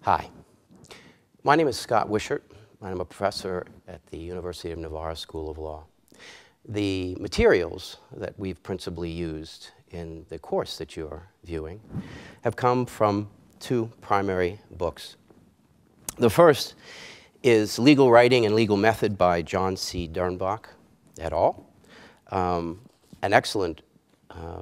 Hi, my name is Scott Wishart. I'm a professor at the University of Navarra School of Law. The materials that we've principally used in the course that you're viewing have come from two primary books. The first is Legal Writing and Legal Method by John C. Dernbach et al., an excellent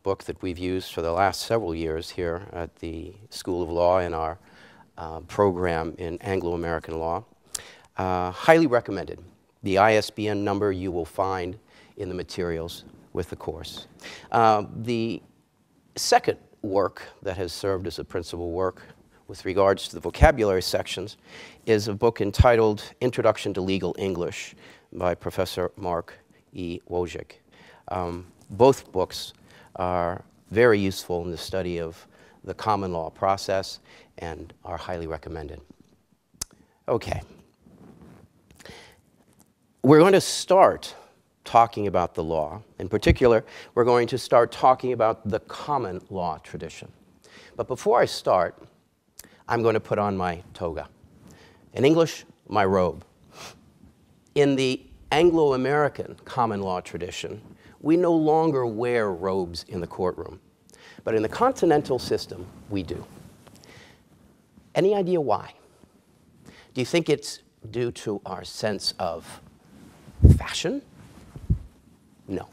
book that we've used for the last several years here at the School of Law in our program in Anglo-American law. Highly recommended. The ISBN number you will find in the materials with the course. The second work that has served as a principal work with regards to the vocabulary sections is a book entitled Introduction to Legal English by Professor Mark E. Wojcik. Both books are very useful in the study of the common law process and are highly recommended. Okay. We're going to start talking about the law. In particular, we're going to start talking about the common law tradition. But before I start, I'm going to put on my toga. In English, my robe. In the Anglo-American common law tradition, we no longer wear robes in the courtroom. But in the continental system, we do. Any idea why? Do you think it's due to our sense of fashion? No,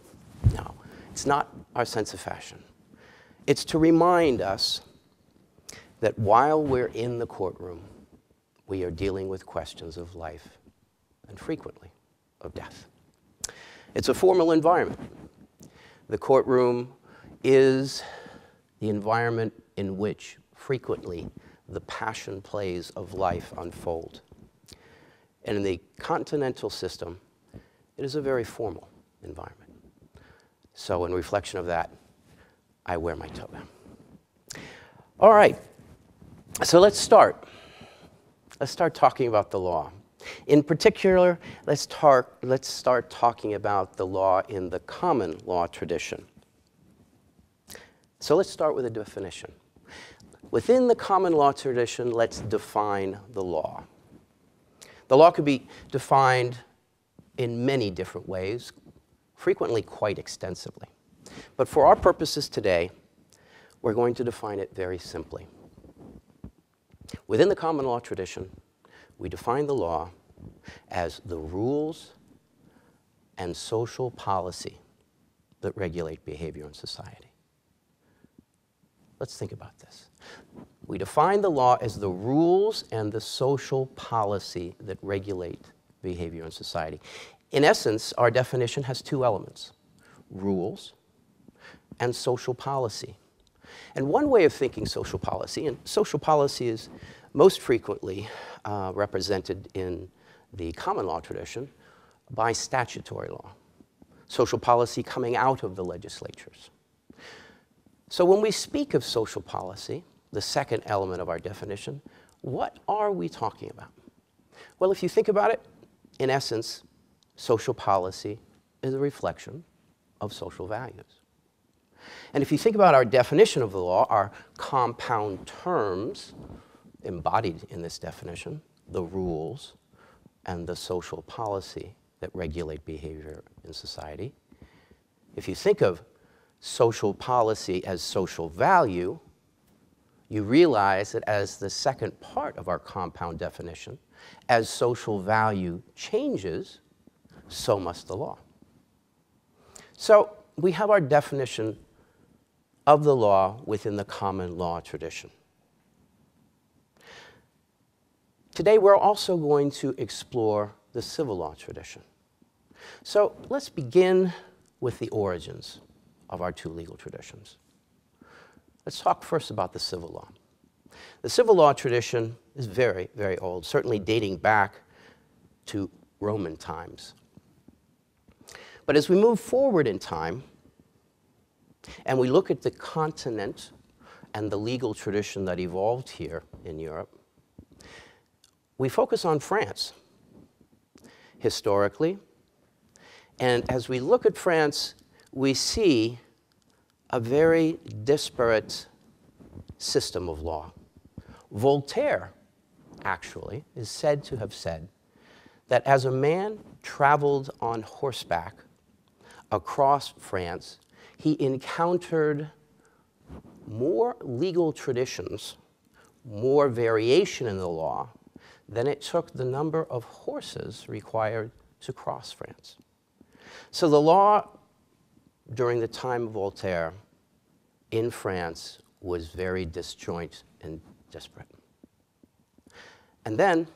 no. It's not our sense of fashion. It's to remind us that while we're in the courtroom, we are dealing with questions of life and frequently of death. It's a formal environment. The courtroom is the environment in which frequently the passion plays of life unfold. And in the continental system, it is a very formal environment. So in reflection of that, I wear my toga. All right, so let's start. Let's start talking about the law. In particular, let's start talking about the law in the common law tradition. So let's start with a definition. Within the common law tradition, let's define the law. The law could be defined in many different ways, frequently quite extensively. But for our purposes today, we're going to define it very simply. Within the common law tradition, we define the law as the rules and social policy that regulate behavior in society. Let's think about this. We define the law as the rules and the social policy that regulate behavior in society. In essence, our definition has two elements: rules and social policy. And one way of thinking social policy, and social policy is most frequently represented in the common law tradition by statutory law. Social policy coming out of the legislatures. So when we speak of social policy, the second element of our definition, what are we talking about? Well, if you think about it, in essence, social policy is a reflection of social values. And if you think about our definition of the law, our compound terms embodied in this definition, the rules and the social policy that regulate behavior in society. If you think of social policy as social value, you realize that as the second part of our compound definition, as social value changes, so must the law. So we have our definition of the law within the common law tradition. Today, we're also going to explore the civil law tradition. So let's begin with the origins of our two legal traditions. Let's talk first about the civil law. The civil law tradition is very, very old, certainly dating back to Roman times. But as we move forward in time, and we look at the continent and the legal tradition that evolved here in Europe, we focus on France historically. And as we look at France, we see a very disparate system of law. Voltaire actually, is said to have said that as a man traveled on horseback across France, he encountered more legal traditions, more variation in the law, than it took the number of horses required to cross France. So the law during the time of Voltaire in France was very disjoint and disparate. And then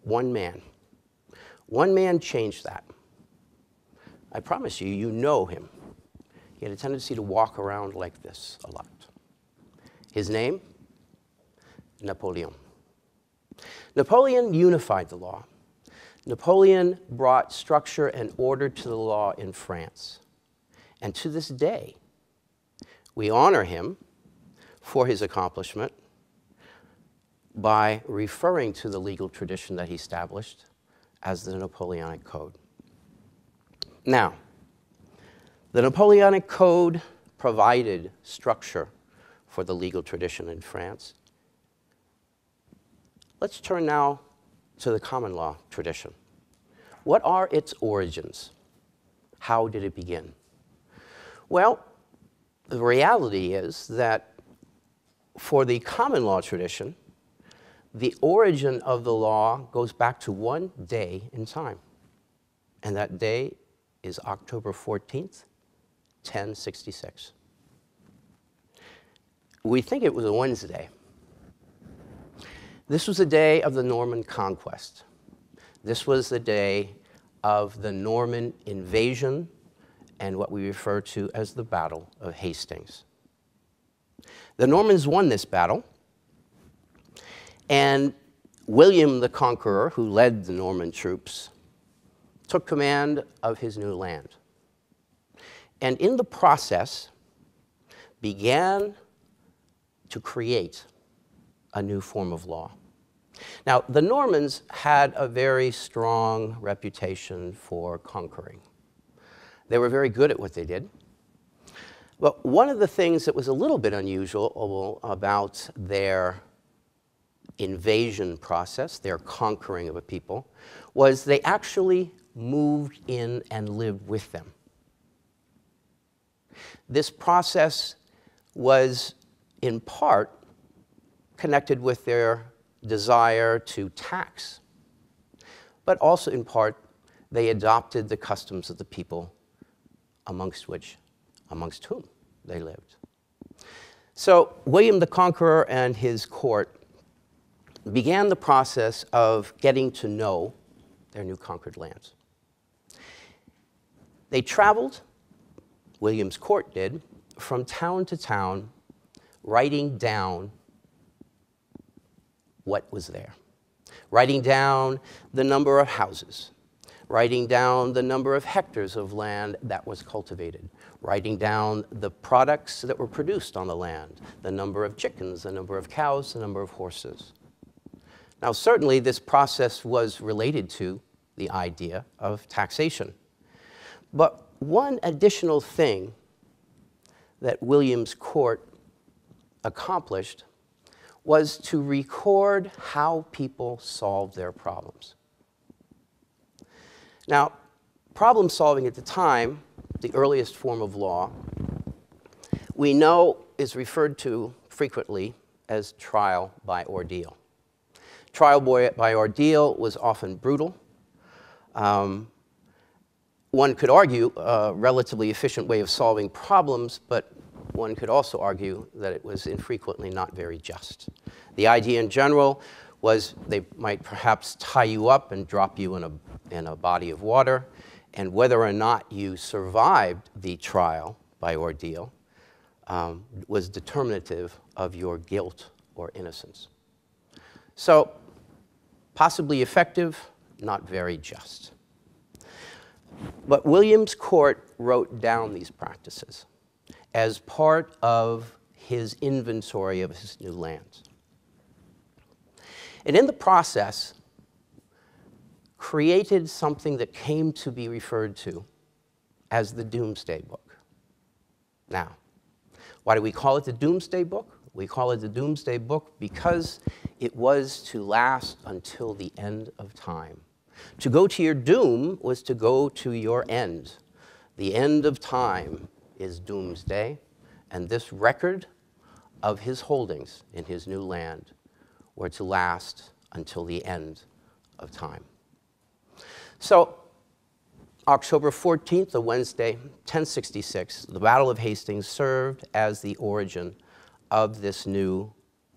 one man changed that. I promise you, you know him. He had a tendency to walk around like this a lot. His name? Napoleon. Napoleon unified the law. Napoleon brought structure and order to the law in France. And to this day, we honor him for his accomplishment by referring to the legal tradition that he established as the Napoleonic Code. Now, the Napoleonic Code provided structure for the legal tradition in France. Let's turn now to the common law tradition. What are its origins? How did it begin? Well, the reality is that for the common law tradition, the origin of the law goes back to one day in time. And that day is October 14th, 1066. We think it was a Wednesday. This was the day of the Norman conquest. This was the day of the Norman invasion and what we refer to as the Battle of Hastings. The Normans won this battle, and William the Conqueror, who led the Norman troops, took command of his new land. And in the process, began to create a new form of law. Now, the Normans had a very strong reputation for conquering. They were very good at what they did. But one of the things that was a little bit unusual about their invasion process, their conquering of a people, was they actually moved in and lived with them. This process was in part connected with their desire to tax, but also in part they adopted the customs of the people amongst whom they lived. So William the Conqueror and his court began the process of getting to know their new conquered lands. They traveled, William's court did, from town to town, writing down what was there, writing down the number of houses, writing down the number of hectares of land that was cultivated, writing down the products that were produced on the land, the number of chickens, the number of cows, the number of horses. Now, certainly this process was related to the idea of taxation. But one additional thing that William's court accomplished was to record how people solved their problems. Now, problem solving at the time, the earliest form of law, we know is referred to frequently as trial by ordeal. Trial by ordeal was often brutal. One could argue a relatively efficient way of solving problems, but one could also argue that it was infrequently not very just. The idea in general was they might perhaps tie you up and drop you in a body of water, and whether or not you survived the trial by ordeal was determinative of your guilt or innocence. So, possibly effective, not very just. But William's court wrote down these practices as part of his inventory of his new lands. And in the process, created something that came to be referred to as the Doomsday Book. Now, why do we call it the Doomsday Book? We call it the Doomsday Book because it was to last until the end of time. To go to your doom was to go to your end. The end of time is doomsday, and this record of his holdings in his new land were to last until the end of time. So, October 14th, a Wednesday, 1066, the Battle of Hastings served as the origin of this new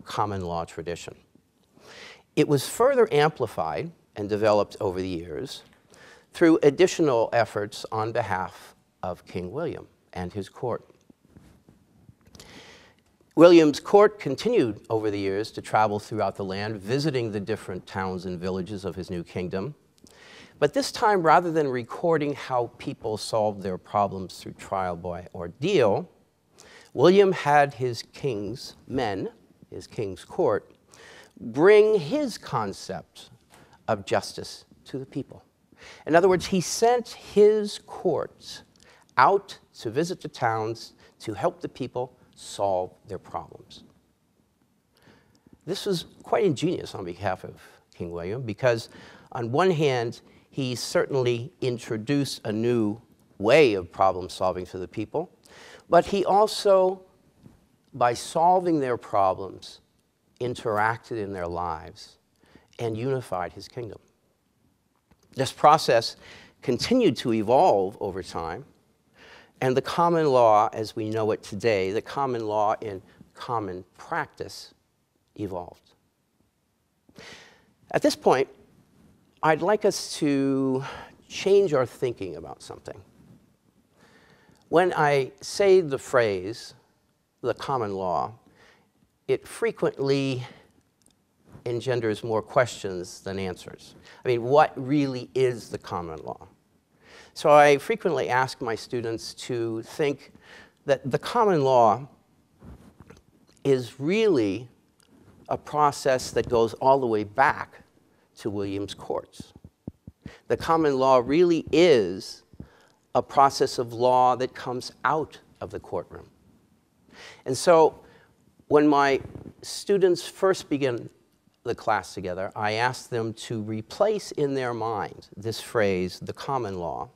common law tradition. It was further amplified and developed over the years through additional efforts on behalf of King William and his court. William's court continued over the years to travel throughout the land, visiting the different towns and villages of his new kingdom. But this time, rather than recording how people solved their problems through trial by ordeal, William had his king's men, his king's court, bring his concept of justice to the people. In other words, he sent his courts out to visit the towns to help the people solve their problems. This was quite ingenious on behalf of King William because, on one hand, he certainly introduced a new way of problem solving to the people, but he also, by solving their problems, interacted in their lives and unified his kingdom. This process continued to evolve over time, and the common law as we know it today, the common law in common practice, evolved. At this point, I'd like us to change our thinking about something. When I say the phrase, the common law, it frequently engenders more questions than answers. I mean, what really is the common law? So I frequently ask my students to think that the common law is really a process that goes all the way back to William's courts. The common law really is a process of law that comes out of the courtroom. And so when my students first begin the class together, I ask them to replace in their mind this phrase, the common law,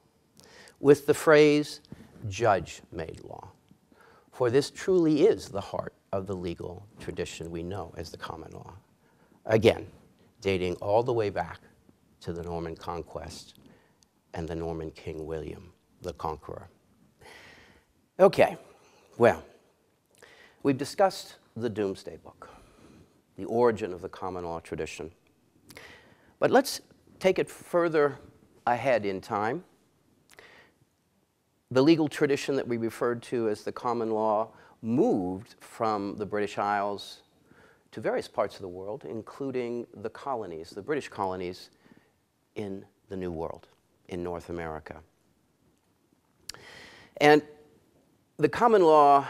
with the phrase, judge-made law. For this truly is the heart of the legal tradition we know as the common law. Again, dating all the way back to the Norman Conquest and the Norman King William, the Conqueror. Okay, well, we've discussed the Doomsday Book, the origin of the common law tradition. But let's take it further ahead in time. The legal tradition that we referred to as the common law moved from the British Isles to various parts of the world, including the colonies, the British colonies in the New World, in North America. And the common law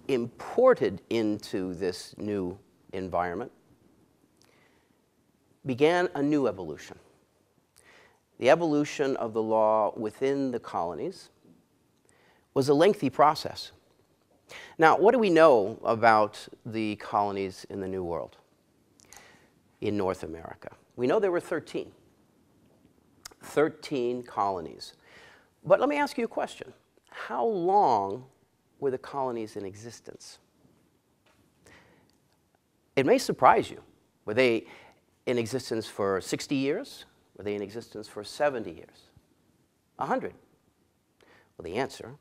imported into this new environment began a new evolution. The evolution of the law within the colonies was a lengthy process. Now, what do we know about the colonies in the New World, in North America? We know there were 13 colonies. But let me ask you a question. How long were the colonies in existence? It may surprise you. Were they in existence for 60 years? Were they in existence for 70 years? 100? Well, the answer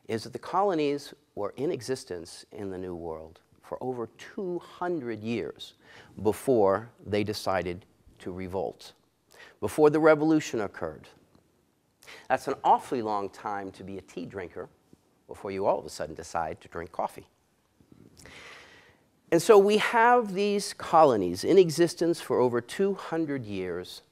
is that the colonies were in existence in the New World for over 200 years before they decided to revolt, before the revolution occurred. That's an awfully long time to be a tea drinker before you all of a sudden decide to drink coffee. And so we have these colonies in existence for over 200 years,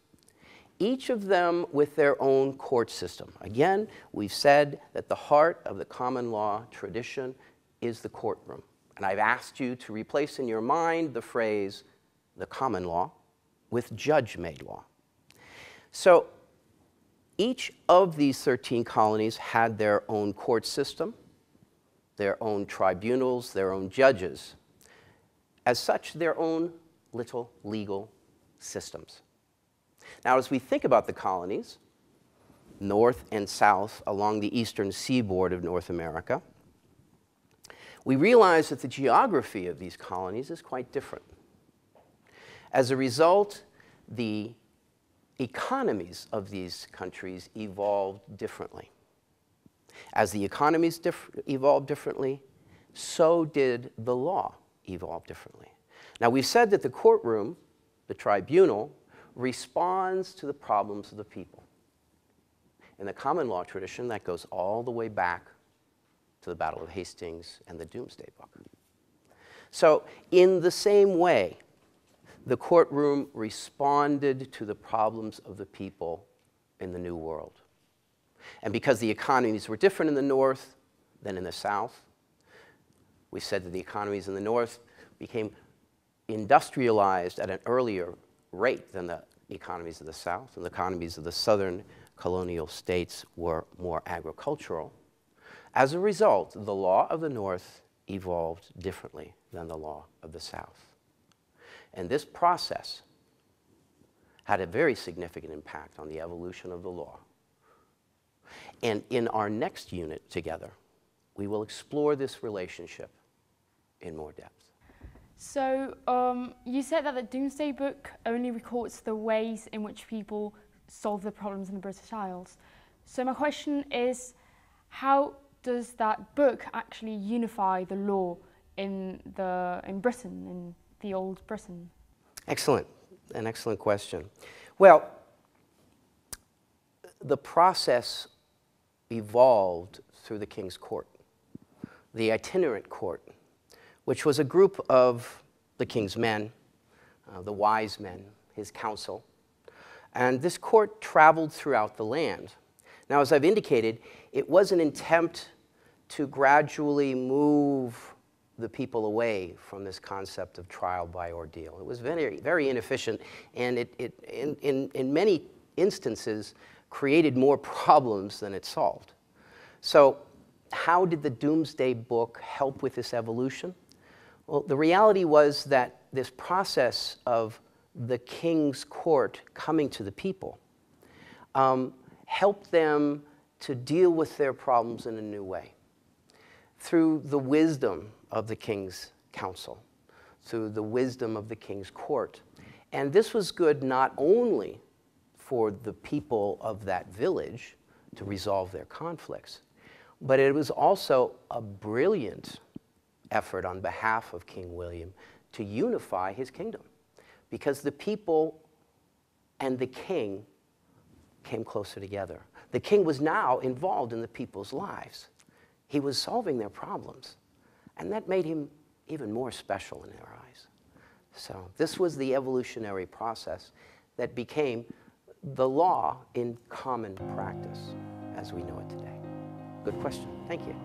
each of them with their own court system. Again, we've said that the heart of the common law tradition is the courtroom. And I've asked you to replace in your mind the phrase, the common law, with judge-made law. So each of these 13 colonies had their own court system, their own tribunals, their own judges. As such, their own little legal systems. Now, as we think about the colonies, north and south along the eastern seaboard of North America, we realize that the geography of these colonies is quite different. As a result, the economies of these countries evolved differently. As the economies evolved differently, so did the law evolve differently. Now, we've said that the courtroom, the tribunal, responds to the problems of the people. In the common law tradition, that goes all the way back to the Battle of Hastings and the Doomsday Book. So, in the same way, the courtroom responded to the problems of the people in the New World. And because the economies were different in the North than in the South, we said that the economies in the North became industrialized at an earlier rate than the economies of the South, and the economies of the southern colonial states were more agricultural. As a result, the law of the North evolved differently than the law of the South. And this process had a very significant impact on the evolution of the law. And in our next unit together, we will explore this relationship in more depth. So you said that the Doomsday Book only records the ways in which people solve the problems in the British Isles. So my question is, how does that book actually unify the law in Britain, in the old Britain? Excellent, an excellent question. Well, the process evolved through the King's Court, the itinerant court, which was a group of the king's men, the wise men, his counsel. And this court traveled throughout the land. Now, as I've indicated, it was an attempt to gradually move the people away from this concept of trial by ordeal. It was very, very inefficient, and in many instances, created more problems than it solved. So how did the Doomsday Book help with this evolution? Well, the reality was that this process of the king's court coming to the people helped them to deal with their problems in a new way. Through the wisdom of the king's counsel, through the wisdom of the king's court. And this was good not only for the people of that village to resolve their conflicts, but it was also a brilliant effort on behalf of King William to unify his kingdom, because the people and the king came closer together. The king was now involved in the people's lives. He was solving their problems, and that made him even more special in their eyes. So this was the evolutionary process that became the law in common practice as we know it today. Good question. Thank you.